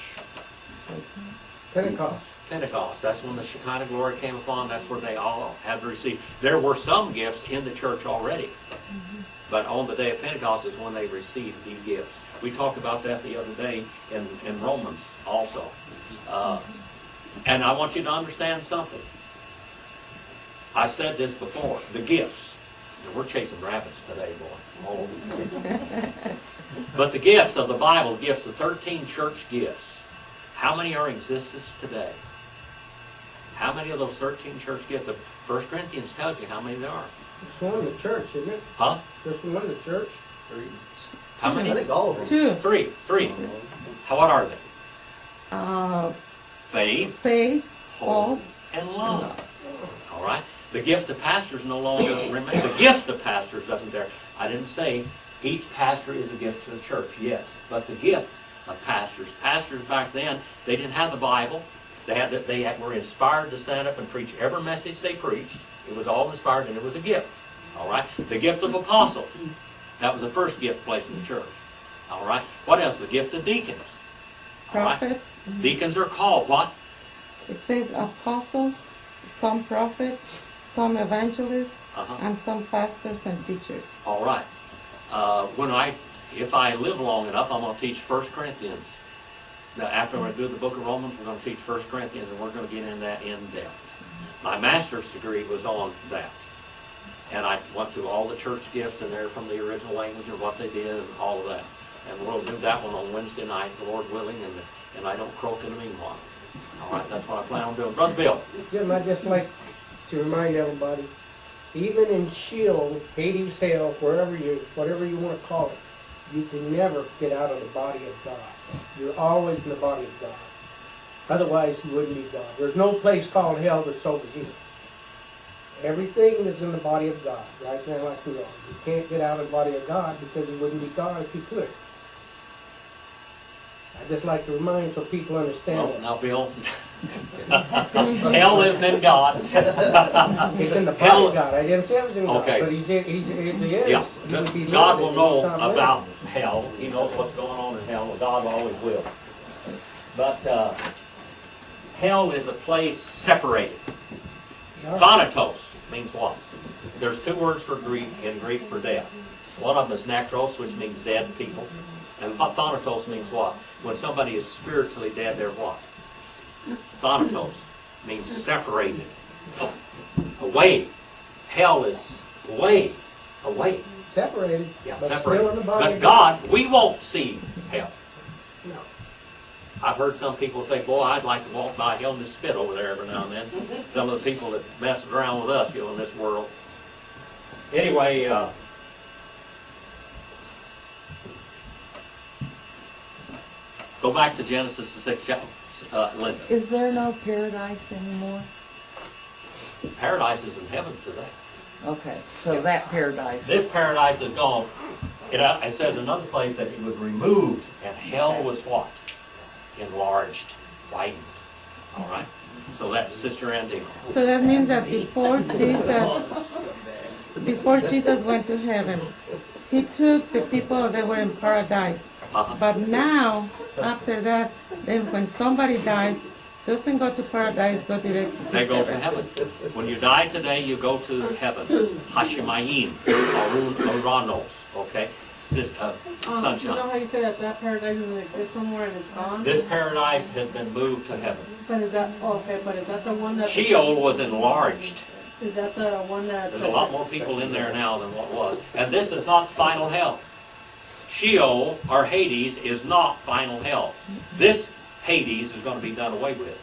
[SPEAKER 2] Pentecost.
[SPEAKER 1] Pentecost. That's when the Shekinah glory came upon. That's where they all had to receive. There were some gifts in the church already. But on the day of Pentecost is when they received these gifts. We talked about that the other day in Romans also. And I want you to understand something. I've said this before. The gifts. We're chasing rabbits today, boy. Oh. But the gifts of the Bible, gifts, the 13 church gifts, how many are in existence today? How many of those 13 church gifts? The 1 Corinthians tells you how many there are.
[SPEAKER 2] It's one in the church, isn't it?
[SPEAKER 1] Huh?
[SPEAKER 2] Just one in the church.
[SPEAKER 1] How many?
[SPEAKER 8] I think all of them.
[SPEAKER 9] Two.
[SPEAKER 1] Three. What are they? Faith,
[SPEAKER 9] Hope,
[SPEAKER 1] and love. All right? The gift of pastors no longer remains. The gift of pastors doesn't there. I didn't say each pastor is a gift to the church. Yes. But the gift of pastors. Pastors back then, they didn't have the Bible. They were inspired to stand up and preach every message they preached. It was all inspired and it was a gift. All right? The gift of apostles. That was the first gift placed in the church. All right? What else? The gift of deacons. All right?
[SPEAKER 9] prophets.
[SPEAKER 1] Deacons are called what?
[SPEAKER 9] It says apostles, some prophets, some evangelists, and some pastors and teachers.
[SPEAKER 1] All right. If I live long enough, I'm going to teach 1 Corinthians. Now, after I do the book of Romans, we're going to teach 1 Corinthians, and we're going to get in that in depth. My master's degree was on that. And I went through all the church gifts in there from the original language and what they did and all of that. And we'll do that one on Wednesday night, the Lord willing, and I don't croak in the meanwhile. All right, that's what I plan on doing. Brother Bill.
[SPEAKER 2] Jim, I'd just like to remind everybody, even in Sheol, Hades, hell, whatever you want to call it, you can never get out of the body of God. You're always in the body of God. Otherwise, you wouldn't be God. There's no place called hell that's over Jesus. Everything that's in the body of God, right there like we are. You can't get out of the body of God because he wouldn't be God if he could. I just like to remind so people understand
[SPEAKER 1] Well,
[SPEAKER 2] that.
[SPEAKER 1] now, Bill, hell isn't in God.
[SPEAKER 2] He's in the body
[SPEAKER 1] Hell-
[SPEAKER 2] of God. I didn't say it was in God,
[SPEAKER 1] Okay.
[SPEAKER 2] but he is.
[SPEAKER 1] Yeah,
[SPEAKER 2] He would be
[SPEAKER 1] God will
[SPEAKER 2] limited.
[SPEAKER 1] know
[SPEAKER 2] He's not limited.
[SPEAKER 1] about hell. He knows what's going on in hell. God always will. But hell is a place separated. Thanatos means what? There's two words for Greek in Greek for death. One of them is necros, which means dead people. And thanatos means what? When somebody is spiritually dead, they're what? Thanatos means separated. Away. Hell is away. Away.
[SPEAKER 2] Separated.
[SPEAKER 1] Yeah,
[SPEAKER 2] but
[SPEAKER 1] separated.
[SPEAKER 2] Still in the body
[SPEAKER 1] But
[SPEAKER 2] of
[SPEAKER 1] God, we won't see hell.
[SPEAKER 2] No.
[SPEAKER 1] I've heard some people say, boy, I'd like to walk by hell and just spit over there every now and then. Some of the people that mess around with us, in this world. Anyway, go back to Genesis, the 6th chapter, Linda.
[SPEAKER 9] Is there no paradise anymore?
[SPEAKER 1] Paradise is in heaven today.
[SPEAKER 9] Okay, so that paradise.
[SPEAKER 1] This paradise is gone. It says another place that it was removed, and hell was what? Enlarged, widened. All right? So that's Sister Andy.
[SPEAKER 9] So that means that before Jesus went to heaven, he took the people that were in paradise. But now, after that, then when somebody dies, doesn't go to paradise, go directly to
[SPEAKER 1] They go to heaven. When you die today, you go to heaven. Hashemayim, Arun Uranos. Okay? Sunshine.
[SPEAKER 12] You know how you say that paradise doesn't exist somewhere and it's gone?
[SPEAKER 1] This paradise has been moved to heaven.
[SPEAKER 12] But is that but is that the one that
[SPEAKER 1] Sheol was enlarged.
[SPEAKER 12] is that the one that
[SPEAKER 1] There's a lot more people in there now than what was. And this is not final hell. Sheol, or Hades, is not final hell. This Hades is going to be done away with.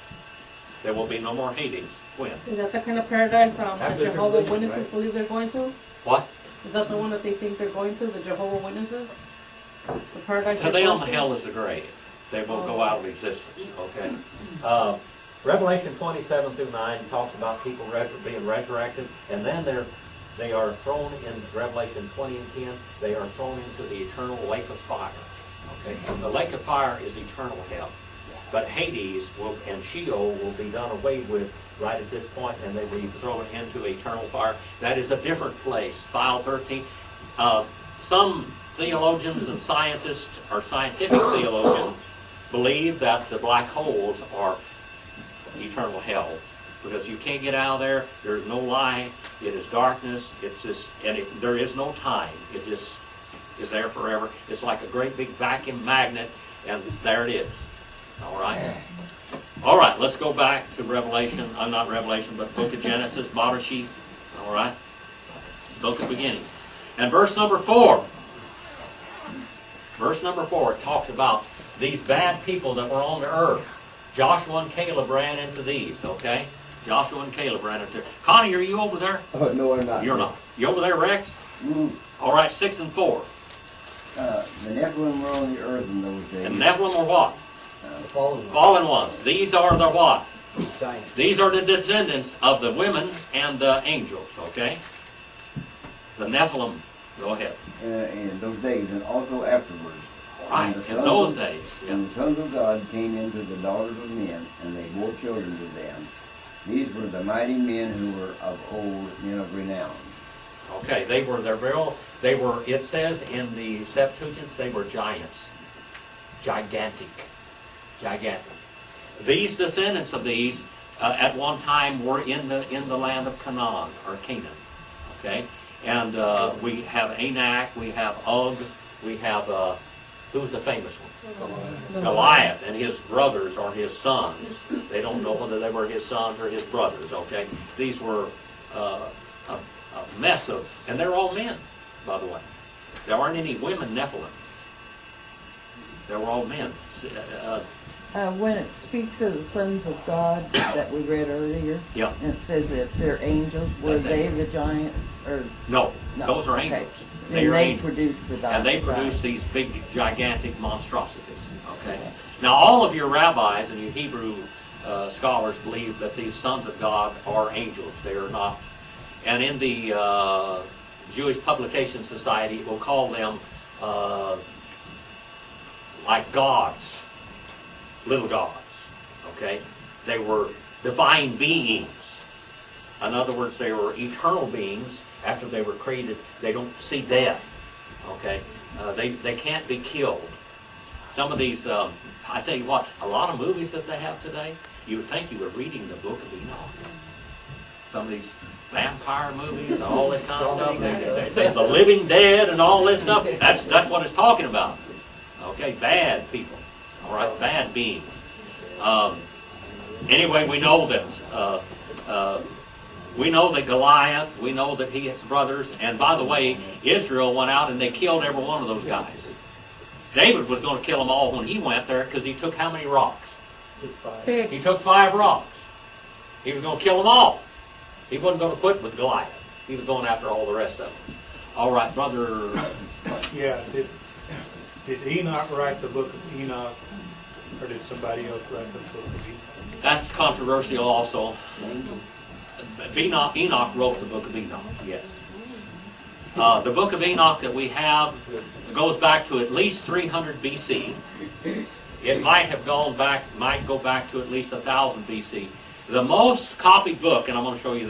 [SPEAKER 1] There will be no more Hades. When?
[SPEAKER 12] is that the kind of paradise that
[SPEAKER 8] After the
[SPEAKER 12] Jehovah
[SPEAKER 8] tribulation,
[SPEAKER 12] Witnesses
[SPEAKER 8] right?
[SPEAKER 12] believe they're going to?
[SPEAKER 1] What?
[SPEAKER 12] Is that the one that they think they're going to, the Jehovah Witnesses? The paradise
[SPEAKER 1] To
[SPEAKER 12] they're
[SPEAKER 1] them,
[SPEAKER 12] going to?
[SPEAKER 1] hell is the grave. They will go out of existence. Okay. Revelation 27 through 9 talks about people being resurrected, and then they are thrown in Revelation 20 and 10. They are thrown into the eternal lake of fire. Okay. The lake of fire is eternal hell, but Hades and Sheol will be done away with right at this point, and they will be thrown into eternal fire. That is a different place. File 13. Some theologians and scientists, or scientific theologians, believe that the black holes are eternal hell, because you can't get out of there. There's no light. It is darkness. It's just, and there is no time. It just is there forever. It's like a great big vacuum magnet, and there it is. All right. All right. Let's go back to Revelation. Not Revelation, but Book of Genesis, Barashit. All right. Book of beginning, and verse number 4. Verse number 4 talks about these bad people that were on the earth. Joshua and Caleb ran into these, okay? Joshua and Caleb ran into. Connie, are you over there?
[SPEAKER 8] Oh, no, I'm not.
[SPEAKER 1] You're not. You over there, Rex?
[SPEAKER 4] Mm,
[SPEAKER 1] All right, 6 and 4.
[SPEAKER 4] the Nephilim were on the earth in those days.
[SPEAKER 1] And Nephilim are what?
[SPEAKER 8] Fallen.
[SPEAKER 1] Fallen ones. These are the what?
[SPEAKER 8] Giants.
[SPEAKER 1] These are the descendants of the women and the angels, okay? The Nephilim. Go ahead.
[SPEAKER 4] In those days, and also afterwards.
[SPEAKER 1] Right,
[SPEAKER 4] And the
[SPEAKER 1] in
[SPEAKER 4] sons
[SPEAKER 1] those
[SPEAKER 4] of-
[SPEAKER 1] days. Yeah.
[SPEAKER 4] And the sons of God came into the daughters of men, and they bore children to them. These were the mighty men who were of old, men of renown.
[SPEAKER 1] Okay, they were it says in the Septuagint, they were giants. Gigantic. These descendants of these, at one time, were in the land of Canaan, or Canaan. Okay? And we have Enoch, we have Og, we have, who's the famous one? Goliath and his brothers or his sons. They don't know whether they were his sons or his brothers, okay? These were a mess of, and they're all men, by the way. There aren't any women Nephilim. They were all men.
[SPEAKER 9] When it speaks of the sons of God that we read earlier,
[SPEAKER 1] Yeah.
[SPEAKER 9] and it says that they're angels, were
[SPEAKER 1] That's
[SPEAKER 9] they
[SPEAKER 1] angels.
[SPEAKER 9] the giants? Or
[SPEAKER 1] No,
[SPEAKER 9] no,
[SPEAKER 1] those are
[SPEAKER 9] okay.
[SPEAKER 1] angels.
[SPEAKER 9] And
[SPEAKER 1] are
[SPEAKER 9] they
[SPEAKER 1] angels.
[SPEAKER 9] produce the
[SPEAKER 1] And they produce
[SPEAKER 9] giants.
[SPEAKER 1] these big, gigantic monstrosities. Okay. Now, all of your rabbis and your Hebrew scholars believe that these sons of God are angels. They are not And in the Jewish Publication Society, we'll call them like gods, little gods, okay? They were divine beings. In other words, they were eternal beings. After they were created, they don't see death, okay? They can't be killed. Some of these, I tell you what, a lot of movies that they have today, you would think you were reading the Book of Enoch. Some of these vampire movies and all that kind of stuff, the living dead and all this stuff, that's what it's talking about. Okay, bad people, all right, bad beings. Anyway, we know that Goliath, we know that he his brothers, and by the way, Israel went out and they killed every one of those guys. David was going to kill them all when he went there because he took how many rocks? He took 5 rocks. He was going to kill them all. He wasn't going to quit with Goliath. He was going after all the rest of them. All right, brother.
[SPEAKER 7] Yeah, did Enoch write the book of Enoch, or did somebody else write the book of Enoch?
[SPEAKER 1] That's controversial also. Enoch wrote the book of Enoch, yes. The book of Enoch that we have goes back to at least 300 BC. It might go back to at least 1000 BC. The most copied book, and I'm going to show you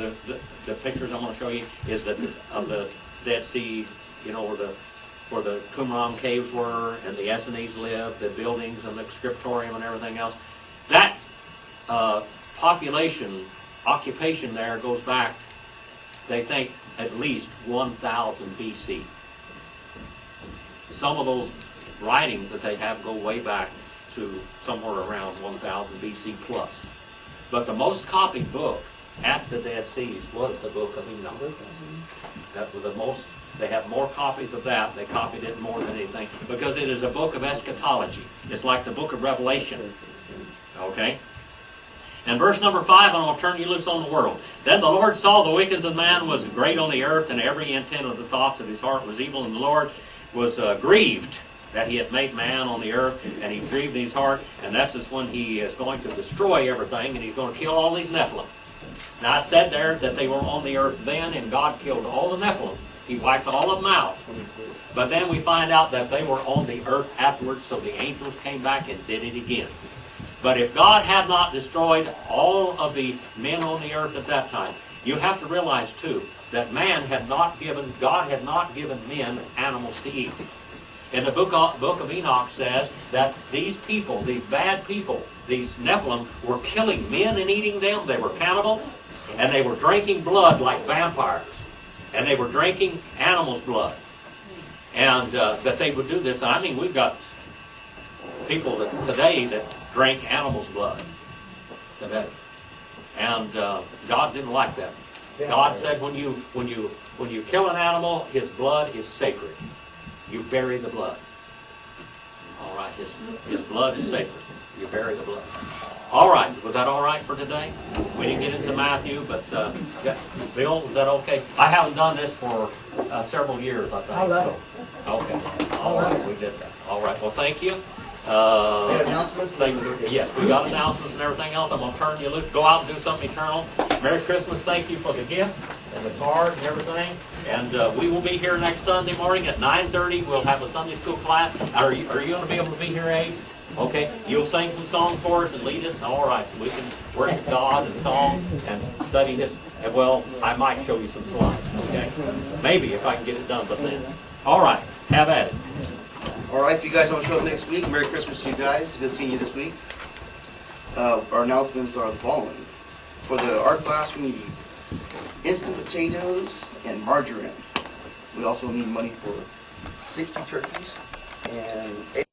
[SPEAKER 1] the pictures I'm going to show you, is of the Dead Sea, you know, where the Qumran caves were and the Essenes lived, the buildings and the scriptorium and everything else. That occupation there goes back, they think, at least 1000 BC. Some of those writings that they have go way back to somewhere around 1000 BC plus. But the most copied book at the Dead Seas was the book of Enoch. That was the most, they have more copies of that. They copied it more than anything because it is a book of eschatology. It's like the book of Revelation. Okay? And verse number 5, and I'll turn you loose on the world. Then the Lord saw the wickedness of man was great on the earth, and every intent of the thoughts of his heart was evil, and the Lord was grieved that he had made man on the earth, and he grieved in his heart, and that's just when he is going to destroy everything, and he's going to kill all these Nephilim. Now it said there that they were on the earth then, and God killed all the Nephilim. He wiped all of them out. But then we find out that they were on the earth afterwards, so the angels came back and did it again. But if God had not destroyed all of the men on the earth at that time, you have to realize too that God had not given men animals to eat. And the book of Enoch says that these people, these bad people, these Nephilim, were killing men and eating them. They were cannibals, and they were drinking blood like vampires. And they were drinking animals' blood. And that they would do this. I mean, we've got people today that drink animals' blood today. And God didn't like that. God said when you kill an animal, his blood is sacred. You bury the blood. All right, his blood is sacred. You bury the blood. All right, was that all right for today? We didn't get into Matthew, but Bill, was that okay? I haven't done this for several years, I think.
[SPEAKER 2] I'll let him.
[SPEAKER 1] Okay. All right, we did that. All right, well, thank you.
[SPEAKER 8] Announcements?
[SPEAKER 1] Yes, we got announcements and everything else. I'm going to turn you loose. Go out and do something eternal. Merry Christmas. Thank you for the gift and the card and everything. And we will be here next Sunday morning at 9:30. We'll have a Sunday school class. Are you going to be able to be here, Abe? Okay. You'll sing some songs for us and lead us. All right. So we can worship God and song and study this. And well, I might show you some slides. Okay. Maybe if I can get it done by then. All right. Have at it.
[SPEAKER 8] All right, if you guys don't show up next week, Merry Christmas to you guys. Good seeing you this week. Our announcements are the following. For the art class, we need instant potatoes and margarine. We also need money for 60 turkeys and